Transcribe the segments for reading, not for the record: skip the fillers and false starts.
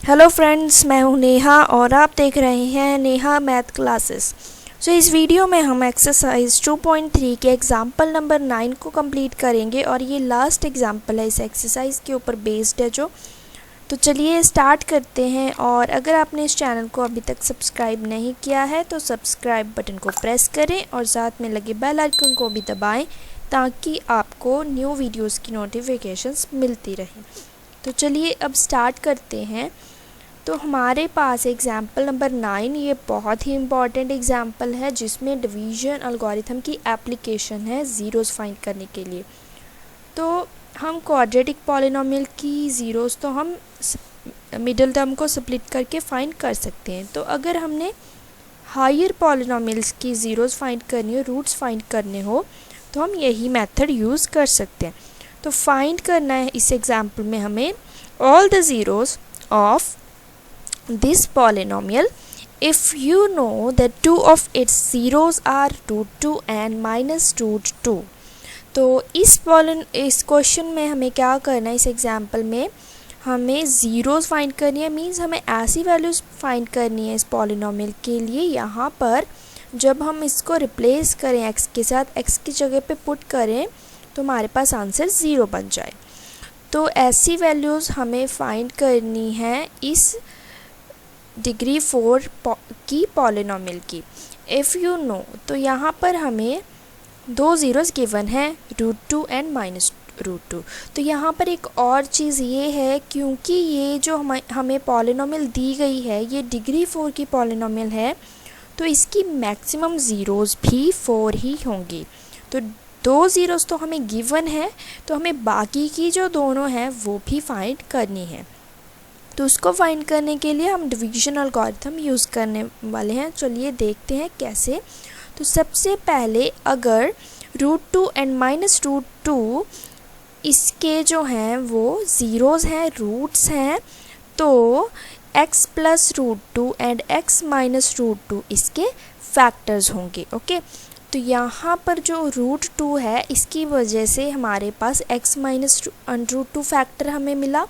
Hello friends, मैं हूं नेहा और आप देख रहे हैं नेहा मैथ क्लासेस। इस वीडियो में हम एक्सरसाइज 2.3 के एग्जाम्पल नंबर 9 को कंप्लीट करेंगे और ये लास्ट एग्जाम्पल है इस एक्सरसाइज के ऊपर बेस्ड है तो चलिए स्टार्ट करते हैं। और अगर आपने इस चैनल को अभी तक सब्सक्राइब नहीं किया है तो सब्सक्राइब बटन को प्रेस करें और साथ में लगे बेल आइकन को भी दबाएं ताकि आपको न्यू वीडियोस की नोटिफिकेशंस मिलती रहें। तो चलिए अब स्टार्ट करते हैं। तो हमारे पास एग्जाम्पल नंबर 9 ये बहुत ही इम्पॉर्टेंट एग्जाम्पल है जिसमें डिवीजन अलगोरिथम की एप्लीकेशन है ज़ीरोज़ फाइंड करने के लिए। तो हम क्वाड्रेटिक पॉलिनोमियल की ज़ीरोज़ तो हम मिडिल टर्म को स्प्लिट करके फाइंड कर सकते हैं। तो अगर हमने हायर पॉलिनोमियल्स की ज़ीरोज़ फाइंड करनी हो, रूट्स फाइंड करने हो, तो हम यही मेथड यूज़ कर सकते हैं। तो फाइंड करना है इस एग्जाम्पल में हमें all the zeros of this polynomial if you know that two of its zeros are √2 and -√2। तो इस क्वेश्चन में हमें क्या करना है, इस एग्जाम्पल में हमें ज़ीरोज़ फाइंड करनी है। मींस हमें ऐसी वैल्यूज़ फाइंड करनी है इस पॉलिनोमियल के लिए यहाँ पर जब हम इसको रिप्लेस करें x के साथ, x की जगह पे पुट करें तो हमारे पास आंसर 0 बन जाए। तो ऐसी वैल्यूज़ हमें फाइंड करनी है इस डिग्री 4 की पॉलिनोमियल की। इफ़ यू नो, तो यहाँ पर हमें दो ज़ीरोज़ गिवन है √2 एंड -√2। तो यहाँ पर एक और चीज़ ये है, क्योंकि ये जो हमें पॉलिनोमियल दी गई है ये डिग्री 4 की पॉलिनोमियल है तो इसकी मैक्सिमम ज़ीरोज़ भी 4 ही होंगी। तो दो ज़ीरोज़ तो हमें गिवन है, तो हमें बाकी की जो दोनों हैं वो भी फाइंड करनी है। तो उसको फाइंड करने के लिए हम डिवीजन अलगोरिथम यूज़ करने वाले हैं। चलिए देखते हैं कैसे। तो सबसे पहले अगर √2 एंड -√2 इसके जो हैं वो ज़ीरोज़ हैं, रूट्स हैं, तो x + √2 एंड x - √2 इसके फैक्टर्स होंगे। ओके, तो यहाँ पर जो √2 है इसकी वजह से हमारे पास x - √2 फैक्टर हमें मिला,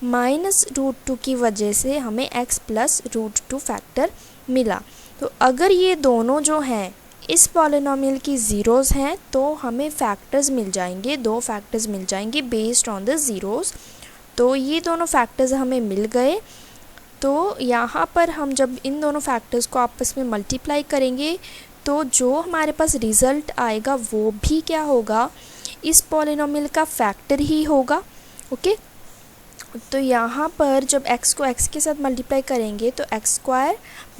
-√2 की वजह से हमें x + √2 फैक्टर मिला। तो अगर ये दोनों जो हैं इस पॉलिनोमियल की ज़ीरोज़ हैं तो हमें फैक्टर्स मिल जाएंगे, दो फैक्टर्स मिल जाएंगे बेस्ड ऑन द ज़ीरोज़। तो ये दोनों फैक्टर्स हमें मिल गए। तो यहाँ पर हम जब इन दोनों फैक्टर्स को आपस में मल्टीप्लाई करेंगे तो जो हमारे पास रिज़ल्ट आएगा वो भी क्या होगा, इस पॉलिनोमियल का फैक्टर ही होगा। ओके, तो यहाँ पर जब x को x के साथ मल्टीप्लाई करेंगे तो x² -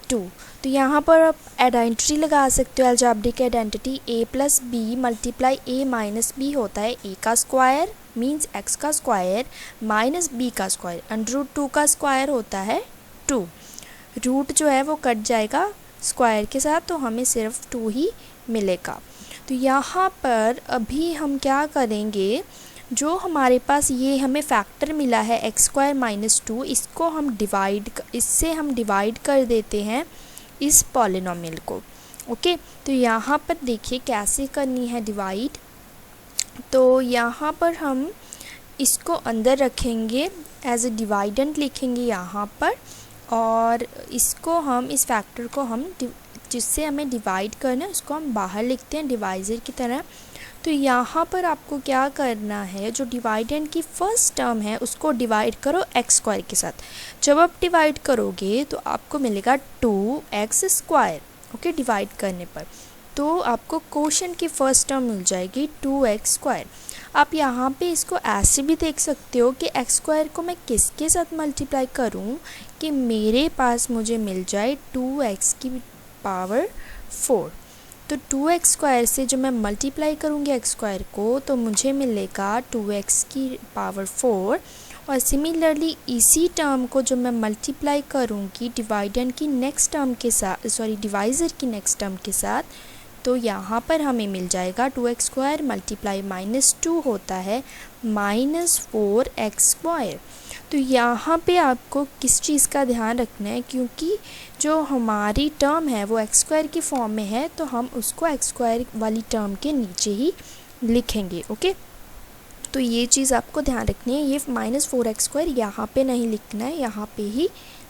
2। तो यहाँ पर आप आइडेंटिटी लगा सकते हो, algebraic identity a + b × a - b होता है a का स्क्वायर मीन्स x का स्क्वायर माइनस b का स्क्वायर, √2 का स्क्वायर होता है 2। रूट जो है वो कट जाएगा स्क्वायर के साथ तो हमें सिर्फ 2 ही मिलेगा। तो यहाँ पर अभी हम क्या करेंगे, जो हमारे पास ये हमें फैक्टर मिला है x² - 2, इसको हम इससे हम डिवाइड कर देते हैं इस पॉलिनोमियल को। ओके, तो यहाँ पर देखिए कैसे करनी है डिवाइड। तो यहाँ पर हम इसको अंदर रखेंगे, एज ए डिवाइडेंट लिखेंगे यहाँ पर, और इसको हम इस फैक्टर को हम जिससे हमें डिवाइड करना है उसको हम बाहर लिखते हैं डिवाइज़र की तरह। तो यहाँ पर आपको क्या करना है, जो डिवाइडेंट की फर्स्ट टर्म है उसको डिवाइड करो x² के साथ। जब आप डिवाइड करोगे तो आपको मिलेगा 2x²। ओके, डिवाइड करने पर तो आपको क्वोशंट की फर्स्ट टर्म मिल जाएगी 2x²। आप यहाँ पे इसको ऐसे भी देख सकते हो कि x² को मैं किसके साथ मल्टीप्लाई करूँ कि मेरे पास मुझे मिल जाए 2x की पावर 4। तो 2x² से जब मैं मल्टीप्लाई करूँगी x² को तो मुझे मिलेगा 2x की पावर 4। और सिमिलरली इसी टर्म को जब मैं मल्टीप्लाई करूँगी डिवाइडेंट की नेक्स्ट टर्म के साथ, डिवाइज़र की नेक्स्ट टर्म के साथ, तो यहाँ पर हमें मिल जाएगा 2x² × -2 होता है -4x²। तो यहाँ पे आपको किस चीज़ का ध्यान रखना है, क्योंकि जो हमारी टर्म है वो x² की फॉर्म में है तो हम उसको x² वाली टर्म के नीचे ही लिखेंगे। ओके, तो ये चीज़ आपको ध्यान रखनी है, ये -4x² यहाँ पे नहीं लिखना है, यहाँ पे ही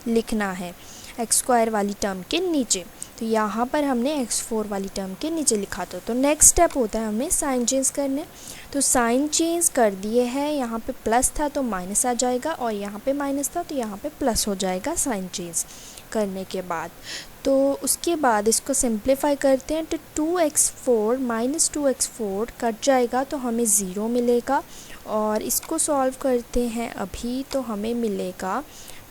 लिखना है x² वाली टर्म के नीचे। तो यहाँ पर हमने x4 वाली टर्म के नीचे लिखा था। तो नेक्स्ट स्टेप होता है हमें साइन चेंज करने। तो साइन चेंज कर दिए हैं, यहाँ पे प्लस था तो माइनस आ जाएगा, और यहाँ पे माइनस था तो यहाँ पे प्लस हो जाएगा साइन चेंज करने के बाद। तो उसके बाद इसको सिंप्लीफाई करते हैं, तो 2x4 -2x4 कट जाएगा तो हमें 0 मिलेगा, और इसको सॉल्व करते हैं अभी तो हमें मिलेगा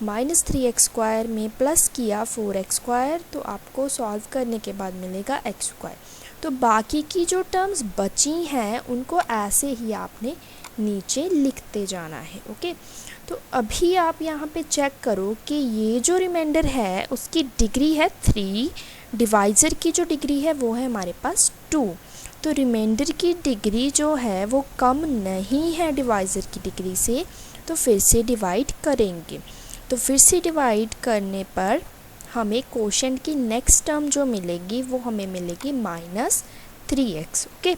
-3x² में प्लस किया 4x², तो आपको सॉल्व करने के बाद मिलेगा x²। तो बाकी की जो टर्म्स बची हैं उनको ऐसे ही आपने नीचे लिखते जाना है। ओके, तो अभी आप यहाँ पे चेक करो कि ये जो रिमाइंडर है उसकी डिग्री है 3, डिवाइज़र की जो डिग्री है वो है हमारे पास 2। तो रिमाइंडर की डिग्री जो है वो कम नहीं है डिवाइज़र की डिग्री से, तो फिर से डिवाइड करेंगे। तो फिर से डिवाइड करने पर हमें कोशेंट की नेक्स्ट टर्म जो मिलेगी वो हमें मिलेगी -3x। ओके,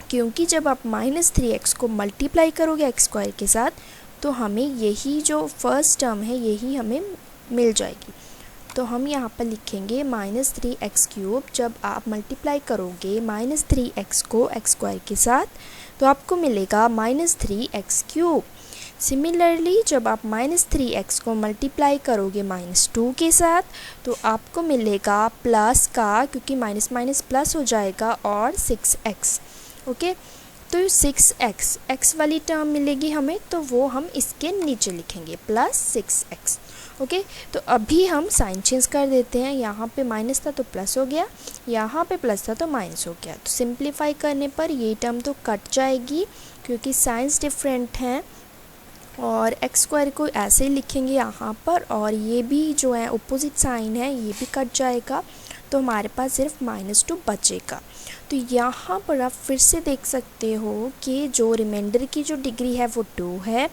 क्योंकि जब आप -3x को मल्टीप्लाई करोगे x² के साथ तो हमें यही जो फर्स्ट टर्म है यही हमें मिल जाएगी। तो हम यहाँ पर लिखेंगे -3x³ जब आप मल्टीप्लाई करोगे -3x को x² के साथ तो आपको मिलेगा -3x³। सिमिलरली जब आप -3x को मल्टीप्लाई करोगे -2 के साथ तो आपको मिलेगा प्लस का, क्योंकि माइनस माइनस प्लस हो जाएगा, और 6x। ओके, तो 6x x वाली टर्म मिलेगी हमें, तो वो हम इसके नीचे लिखेंगे +6x। ओके, तो अभी हम साइन चेंज कर देते हैं, यहाँ पे माइनस था तो प्लस हो गया, यहाँ पे प्लस था तो माइनस हो गया। तो सिंप्लीफाई करने पर ये टर्म तो कट जाएगी क्योंकि साइंस डिफरेंट हैं, और x² को ऐसे ही लिखेंगे यहाँ पर, और ये भी जो है अपोजिट साइन है ये भी कट जाएगा, तो हमारे पास सिर्फ -2 बचेगा। तो यहाँ पर आप फिर से देख सकते हो कि जो रिमाइंडर की जो डिग्री है वो 2 है,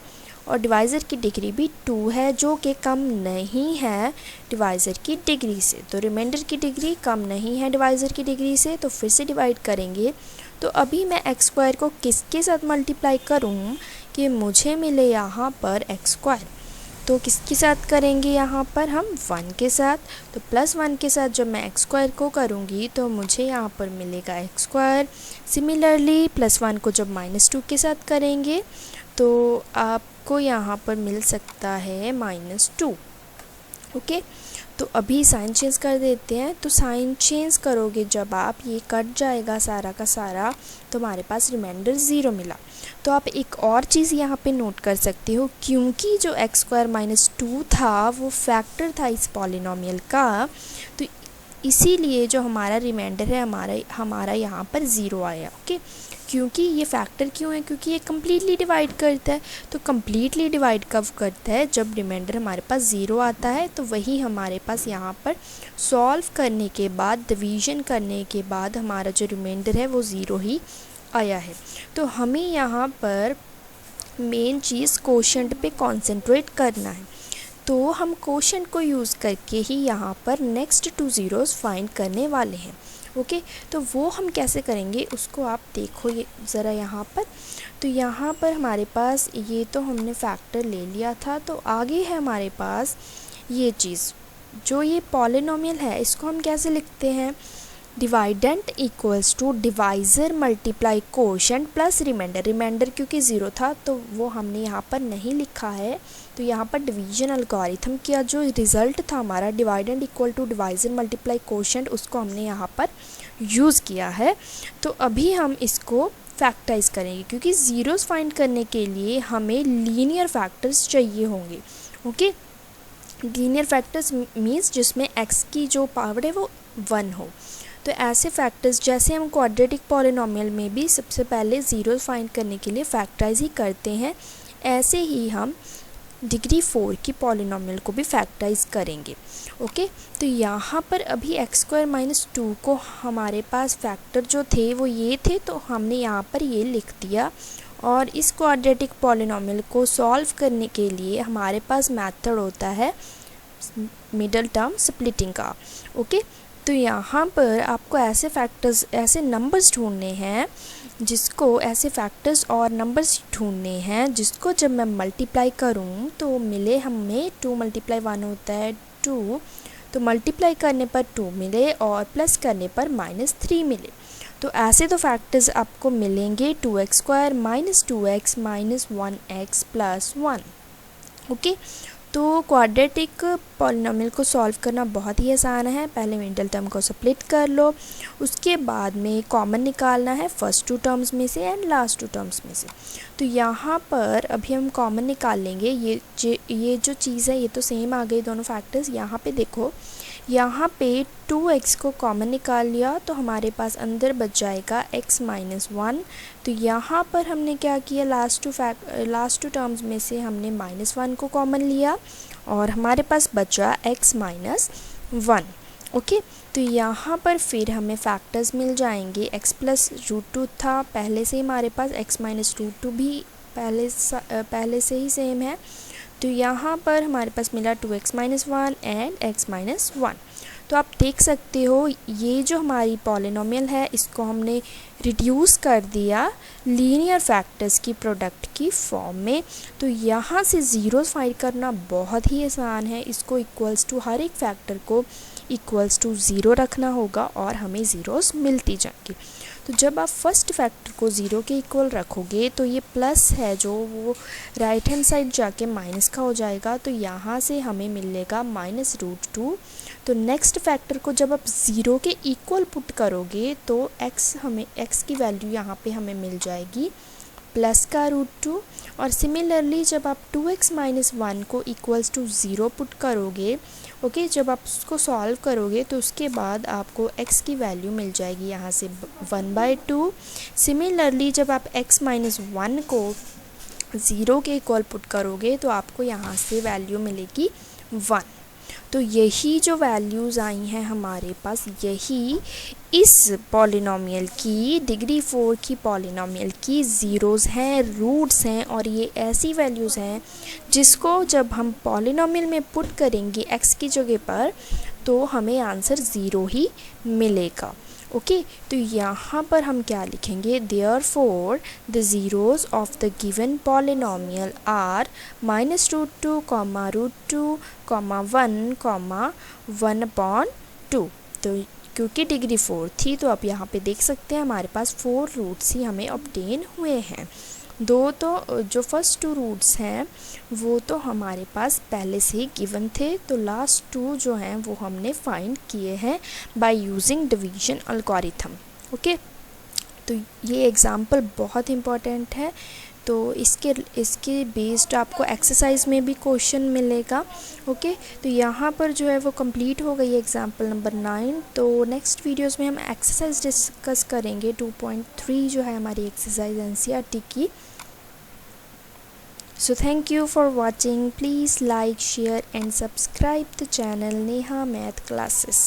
और डिवाइज़र की डिग्री भी 2 है, जो कि कम नहीं है डिवाइज़र की डिग्री से। तो रिमाइंडर की डिग्री कम नहीं है डिवाइज़र की डिग्री से, तो फिर से डिवाइड करेंगे। तो अभी मैं x² को किसके साथ मल्टीप्लाई करूँ कि मुझे मिले यहाँ पर x², तो किसके साथ करेंगे यहाँ पर हम 1 के साथ। तो +1 के साथ जब मैं x² को करूँगी तो मुझे यहाँ पर मिलेगा x²। सिमिलरली +1 को जब -2 के साथ करेंगे तो आपको यहाँ पर मिल सकता है -2। ओके, तो अभी साइन चेंज कर देते हैं। तो साइन चेंज करोगे जब आप, ये कट जाएगा सारा का सारा, तो हमारे पास रिमाइंडर 0 मिला। तो आप एक और चीज़ यहाँ पे नोट कर सकते हो, क्योंकि जो x² -2 था वो फैक्टर था इस पॉलिनोमियल का, तो इसीलिए जो हमारा रिमाइंडर है हमारा यहाँ पर 0 आया। ओके, क्योंकि ये फैक्टर क्यों है, क्योंकि ये कम्प्लीटली डिवाइड करता है। तो कम्प्लीटली डिवाइड कब करता है, जब रिमाइंडर हमारे पास 0 आता है। तो वही हमारे पास यहाँ पर सॉल्व करने के बाद, डिवीज़न करने के बाद हमारा जो रिमाइंडर है वो 0 ही आया है। तो हमें यहाँ पर मेन चीज़ कोशेंट पे कॉन्सेंट्रेट करना है, तो हम कोशेंट को यूज़ करके ही यहाँ पर नेक्स्ट 2 ज़ीरोज़ फाइंड करने वाले हैं। ओके, तो वो हम कैसे करेंगे उसको आप देखो ये ज़रा यहाँ पर। तो यहाँ पर हमारे पास ये तो हमने फैक्टर ले लिया था, तो आगे है हमारे पास ये चीज़, जो ये पॉलिनोमियल है इसको हम कैसे लिखते हैं, dividend equals to divisor multiply quotient plus remainder. Remainder क्योंकि 0 था तो वो हमने यहाँ पर नहीं लिखा है, तो यहाँ पर डिवीजन अलगोरिथम किया, जो रिज़ल्ट था हमारा dividend equal to divisor multiply quotient, उसको हमने यहाँ पर यूज़ किया है। तो अभी हम इसको फैक्टराइज करेंगे, क्योंकि ज़ीरोज़ फाइंड करने के लिए हमें लीनियर फैक्टर्स चाहिए होंगे। ओके, लीनियर फैक्टर्स मीन्स जिसमें x की जो पावर है वो 1 हो। तो ऐसे फैक्टर्स जैसे हम क्वाड्रेटिक पॉलिनोमियल में भी सबसे पहले ज़ीरो फाइंड करने के लिए फैक्टराइज ही करते हैं, ऐसे ही हम डिग्री 4 की पॉलिनोमियल को भी फैक्टराइज करेंगे। ओके, तो यहाँ पर अभी x² - 2 को हमारे पास फैक्टर जो थे वो ये थे, तो हमने यहाँ पर ये लिख दिया। और इस क्वाड्रेटिक पॉलिनोमियल को सॉल्व करने के लिए हमारे पास मेथड होता है मिडल टर्म स्प्लिटिंग का। ओके, तो यहाँ पर आपको ऐसे फैक्टर्स, ऐसे नंबर्स ढूंढने हैं जिसको ऐसे फैक्टर्स और नंबर्स ढूंढने हैं जिसको जब मैं मल्टीप्लाई करूं तो मिले हमें 2 × 1 होता है 2, तो मल्टीप्लाई करने पर 2 मिले और प्लस करने पर -3 मिले। तो ऐसे तो फैक्टर्स आपको मिलेंगे 2x² - 2x - 1x + 1। ओके, तो क्वाड्रेटिक पॉलिनोमियल को सॉल्व करना बहुत ही आसान है। पहले मिडिल टर्म को स्प्लिट कर लो, उसके बाद में कॉमन निकालना है फर्स्ट 2 टर्म्स में से एंड लास्ट 2 टर्म्स में से। तो यहाँ पर अभी हम कॉमन निकाल लेंगे। ये जो चीज़ है ये तो सेम आ गई दोनों फैक्टर्स। यहाँ पे देखो, यहाँ पे 2x को कॉमन निकाल लिया तो हमारे पास अंदर बच जाएगा x - 1। तो यहाँ पर हमने क्या किया, लास्ट टू टर्म्स में से हमने -1 को कॉमन लिया और हमारे पास बचा x - 1। ओके, तो यहाँ पर फिर हमें फैक्टर्स मिल जाएंगे। x + √2 था पहले से हमारे पास, x - √2 भी पहले से ही सेम है। तो यहाँ पर हमारे पास मिला 2x - 1 एंड x - 1। तो आप देख सकते हो ये जो हमारी पॉलिनोमियल है इसको हमने रिड्यूस कर दिया लीनियर फैक्टर्स की प्रोडक्ट की फॉर्म में। तो यहाँ से ज़ीरोस फाइंड करना बहुत ही आसान है। इसको इक्वल्स टू हर एक फैक्टर को इक्वल्स टू 0 रखना होगा और हमें ज़ीरोस मिलती जाएंगी। तो जब आप फर्स्ट फैक्टर को 0 के इक्वल रखोगे तो ये प्लस है जो वो राइट हैंड साइड जाके माइनस का हो जाएगा। तो यहाँ से हमें मिलेगा -√2। तो नेक्स्ट फैक्टर को जब आप 0 के इक्वल पुट करोगे तो x की वैल्यू यहाँ पे हमें मिल जाएगी प्लस का √2। और सिमिलरली जब आप 2x - 1 को इक्वल्स टू 0 पुट करोगे, ओके, जब आप उसको सॉल्व करोगे तो उसके बाद आपको x की वैल्यू मिल जाएगी यहाँ से 1/2। सिमिलरली जब आप x - 1 को 0 के इक्वल पुट करोगे तो आपको यहाँ से वैल्यू मिलेगी 1। तो यही जो वैल्यूज़ आई हैं हमारे पास, यही इस पॉलिनोमियल की डिग्री 4 की पॉलिनोमियल की ज़ीरोज़ हैं, रूट्स हैं। और ये ऐसी वैल्यूज़ हैं जिसको जब हम पॉलिनोमियल में पुट करेंगे x की जगह पर तो हमें आंसर 0 ही मिलेगा। ओके, तो यहाँ पर हम क्या लिखेंगे, therefore the zeros of the given polynomial are -√2, √2, 1, 1/2। तो क्योंकि डिग्री 4 थी तो अब यहाँ पे देख सकते हैं हमारे पास 4 रूट्स ही हमें ऑब्टेन हुए हैं। जो फर्स्ट 2 रूट्स हैं वो तो हमारे पास पहले से ही गिवन थे, तो लास्ट 2 जो हैं वो हमने फाइंड किए हैं by using division algorithm. Okay, तो ये एग्जांपल बहुत इम्पॉर्टेंट है। तो इसके बेस्ड आपको एक्सरसाइज में भी क्वेश्चन मिलेगा। ओके, तो यहाँ पर जो है वो कंप्लीट हो गई एग्जांपल नंबर 9। तो नेक्स्ट वीडियोस में हम एक्सरसाइज डिस्कस करेंगे 2.3 जो है हमारी एक्सरसाइज एनसीईआरटी की। So thank you for watching. Please like, share and subscribe the channel Neha Math Classes.